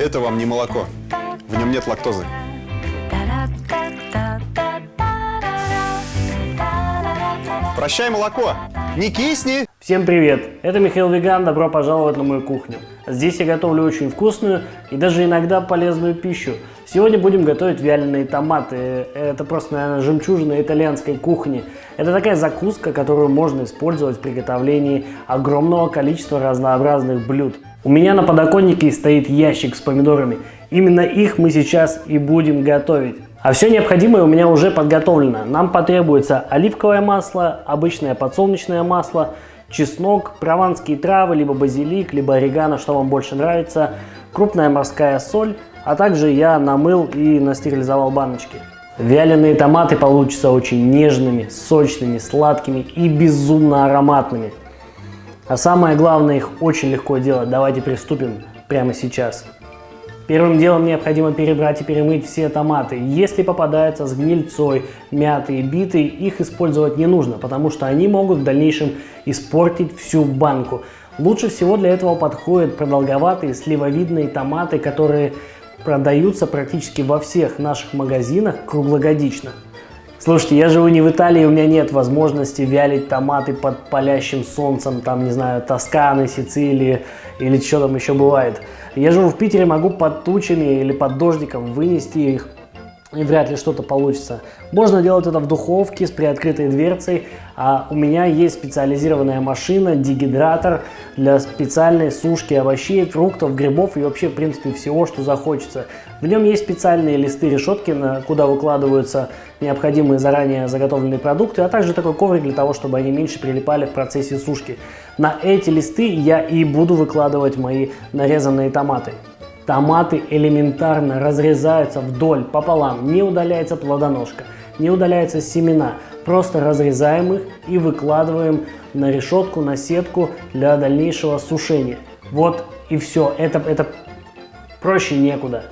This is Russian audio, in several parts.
Это вам не молоко. В нем нет лактозы. Прощай, молоко! Не кисни! Всем привет! Это Михаил Веган, добро пожаловать на мою кухню. Здесь я готовлю очень вкусную и даже иногда полезную пищу. Сегодня будем готовить вяленые томаты. Это просто, наверное, жемчужина итальянской кухни. Это такая закуска, которую можно использовать в приготовлении огромного количества разнообразных блюд. У меня на подоконнике стоит ящик с помидорами. Именно их мы сейчас и будем готовить. А все необходимое у меня уже подготовлено. Нам потребуется оливковое масло, обычное подсолнечное масло, чеснок, прованские травы, либо базилик, либо орегано, что вам больше нравится, крупная морская соль, а также я намыл и настерилизовал баночки. Вяленые томаты получатся очень нежными, сочными, сладкими и безумно ароматными. А самое главное, их очень легко делать. Давайте приступим прямо сейчас. Первым делом необходимо перебрать и перемыть все томаты. Если попадаются с гнильцой, мятые, битые, их использовать не нужно, потому что они могут в дальнейшем испортить всю банку. Лучше всего для этого подходят продолговатые сливовидные томаты, которые продаются практически во всех наших магазинах круглогодично. Слушайте, я живу не в Италии, у меня нет возможности вялить томаты под палящим солнцем, там, не знаю, Тосканы, Сицилии или что там еще бывает. Я живу в Питере, могу под тучами или под дождиком вынести их, и вряд ли что-то получится. Можно делать это в духовке с приоткрытой дверцей, а у меня есть специализированная машина, дегидратор для специальной сушки овощей, фруктов, грибов и вообще, в принципе, всего, что захочется. В нем есть специальные листы решетки, куда выкладываются необходимые заранее заготовленные продукты, а также такой коврик для того, чтобы они меньше прилипали в процессе сушки. На эти листы я и буду выкладывать мои нарезанные томаты. Томаты элементарно разрезаются вдоль, пополам, не удаляется плодоножка, не удаляются семена. Просто разрезаем их и выкладываем на решетку, на сетку для дальнейшего сушения. Вот и все, это проще некуда.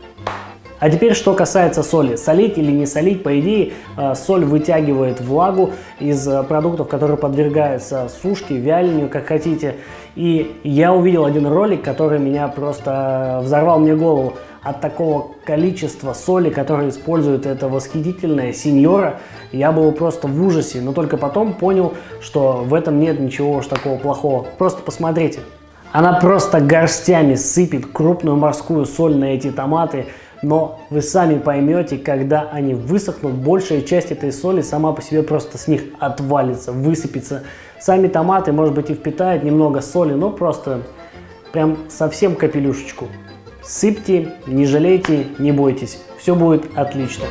А теперь, что касается соли. Солить или не солить, по идее, соль вытягивает влагу из продуктов, которые подвергаются сушке, вялению, как хотите. И я увидел один ролик, который меня просто взорвал мне голову. От такого количества соли, которое использует эта восхитительная сеньора, я был просто в ужасе. Но только потом понял, что в этом нет ничего уж такого плохого. Просто посмотрите. Она просто горстями сыпет крупную морскую соль на эти томаты. Но вы сами поймете, когда они высохнут, большая часть этой соли сама по себе просто с них отвалится, высыпется. Сами томаты, может быть, и впитают немного соли, но просто прям совсем капелюшечку. Сыпьте, не жалейте, не бойтесь, все будет отлично.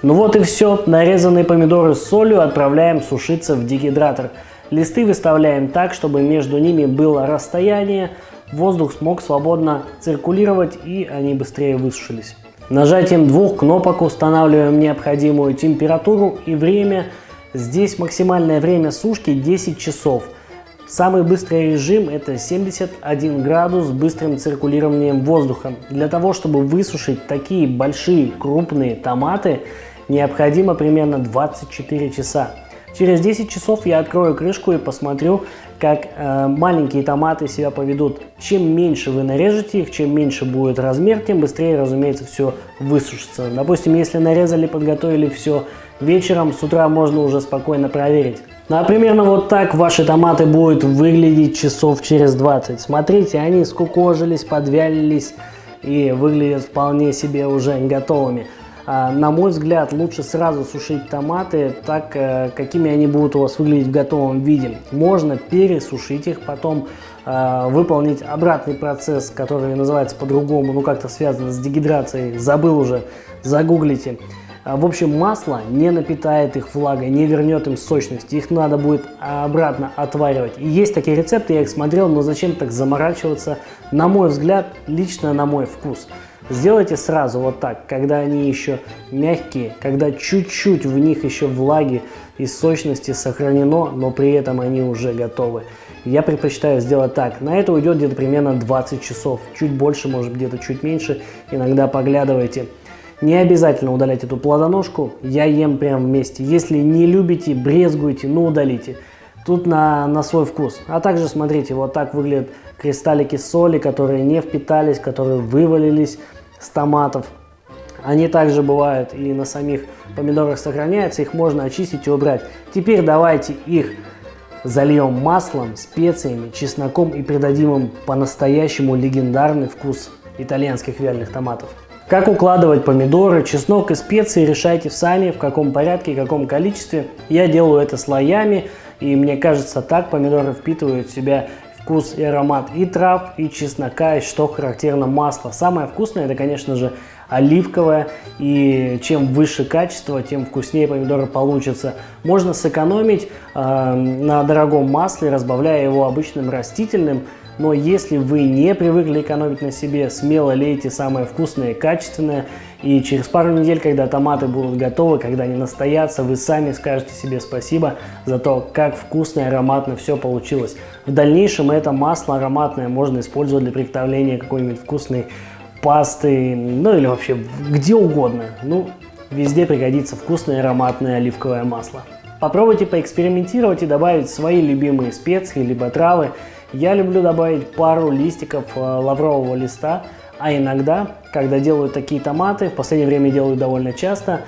Ну вот и все, нарезанные помидоры с солью отправляем сушиться в дегидратор. Листы выставляем так, чтобы между ними было расстояние, воздух смог свободно циркулировать и они быстрее высушились. Нажатием двух кнопок устанавливаем необходимую температуру и время. Здесь максимальное время сушки 10 часов. Самый быстрый режим это 71 градус с быстрым циркулированием воздуха. Для того, чтобы высушить такие большие крупные томаты, необходимо примерно 24 часа. Через 10 часов я открою крышку и посмотрю, как маленькие томаты себя поведут. Чем меньше вы нарежете их, чем меньше будет размер, тем быстрее, разумеется, все высушится. Допустим, если нарезали, подготовили все вечером, с утра можно уже спокойно проверить. Ну а примерно вот так ваши томаты будут выглядеть часов через 20. Смотрите, они скукожились, подвялились и выглядят вполне себе уже готовыми. На мой взгляд, лучше сразу сушить томаты, так какими они будут у вас выглядеть в готовом виде. Можно пересушить их, потом выполнить обратный процесс, который называется по-другому, ну как-то связано с дегидрацией, забыл уже, загуглите. В общем, масло не напитает их влагой, не вернет им сочность, их надо будет обратно отваривать. И есть такие рецепты, я их смотрел, но зачем так заморачиваться, на мой взгляд, лично на мой вкус. Сделайте сразу вот так, когда они еще мягкие, когда чуть-чуть в них еще влаги и сочности сохранено, но при этом они уже готовы. Я предпочитаю сделать так. На это уйдет где-то примерно 20 часов. Чуть больше, может где-то чуть меньше. Иногда поглядывайте. Не обязательно удалять эту плодоножку, я ем прям вместе. Если не любите, брезгуете, ну удалите. Тут на свой вкус. А также смотрите, вот так выглядят кристаллики соли, которые не впитались, которые вывалились с томатов. Они также бывают и на самих помидорах сохраняются, их можно очистить и убрать. Теперь давайте их зальем маслом, специями, чесноком и придадим им по-настоящему легендарный вкус итальянских вяленых томатов. Как укладывать помидоры, чеснок и специи решайте сами, в каком порядке и каком количестве. Я делаю это слоями, и мне кажется, так помидоры впитывают в себя вкус и аромат и трав, и чеснока, и что характерно масло. Самое вкусное это, конечно же, оливковое, и чем выше качество, тем вкуснее помидоры получатся. Можно сэкономить на дорогом масле, разбавляя его обычным растительным, но если вы не привыкли экономить на себе, смело лейте самое вкусное и качественное, и через пару недель, когда томаты будут готовы, когда они настоятся, вы сами скажете себе спасибо за то, как вкусно и ароматно все получилось. В дальнейшем это масло ароматное можно использовать для приготовления какой-нибудь вкусной пасты, ну или вообще где угодно. Ну, везде пригодится вкусное ароматное оливковое масло. Попробуйте поэкспериментировать и добавить свои любимые специи либо травы. Я люблю добавить пару листиков лаврового листа, а иногда, когда делаю такие томаты, в последнее время делаю довольно часто,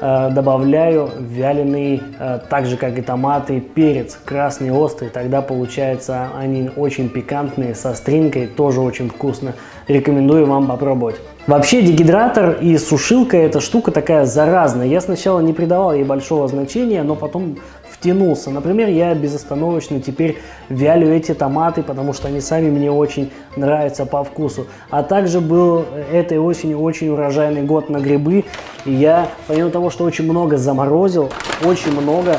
добавляю вяленый, так же как и томаты, перец красный острый, тогда получается они очень пикантные, с остринкой, тоже очень вкусно. Рекомендую вам попробовать. Вообще дегидратор и сушилка эта штука такая заразная. Я сначала не придавал ей большого значения, но потом втянулся. Например, я безостановочно теперь вялю эти томаты, потому что они сами мне очень нравятся по вкусу. А также был этой осенью очень урожайный год на грибы. И я, помимо того, что очень много заморозил, очень много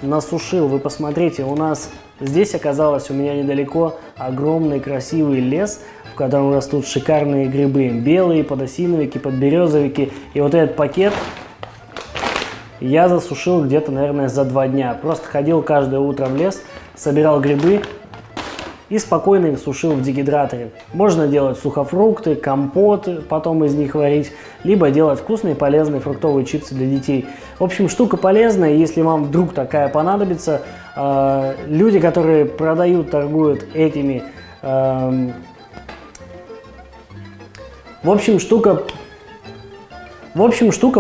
насушил. Вы посмотрите, у нас здесь оказалось у меня недалеко огромный красивый лес, в котором растут шикарные грибы. Белые, подосиновики, подберезовики. И вот этот пакет я засушил где-то, наверное, за 2 дня. Просто ходил каждое утро в лес, собирал грибы и спокойно их сушил в дегидраторе. Можно делать сухофрукты, компоты, потом из них варить, либо делать вкусные полезные фруктовые чипсы для детей. В общем, штука полезная, если вам вдруг такая понадобится. Люди, которые продают, торгуют этими... В общем, штука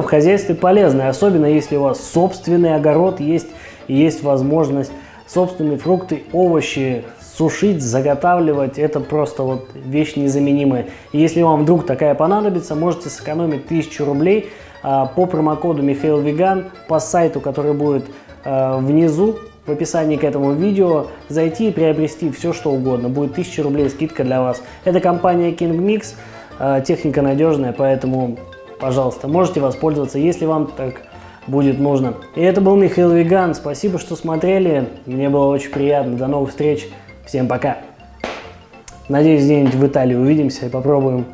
в хозяйстве полезная, особенно если у вас собственный огород есть и есть возможность собственные фрукты, овощи сушить, заготавливать. Это просто вот вещь незаменимая. И если вам вдруг такая понадобится, можете сэкономить 1000 рублей по промокоду Михаил Веган по сайту, который будет внизу в описании к этому видео, зайти и приобрести все, что угодно. Будет 1000 рублей скидка для вас. Это компания King Mix. Техника надежная, поэтому, пожалуйста, можете воспользоваться, если вам так будет нужно. И это был Михаил Веган. Спасибо, что смотрели. Мне было очень приятно. До новых встреч. Всем пока. Надеюсь, где-нибудь в Италии увидимся и попробуем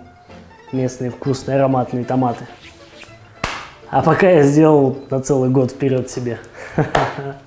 местные вкусные ароматные томаты. А пока я сделал на целый год вперед себе.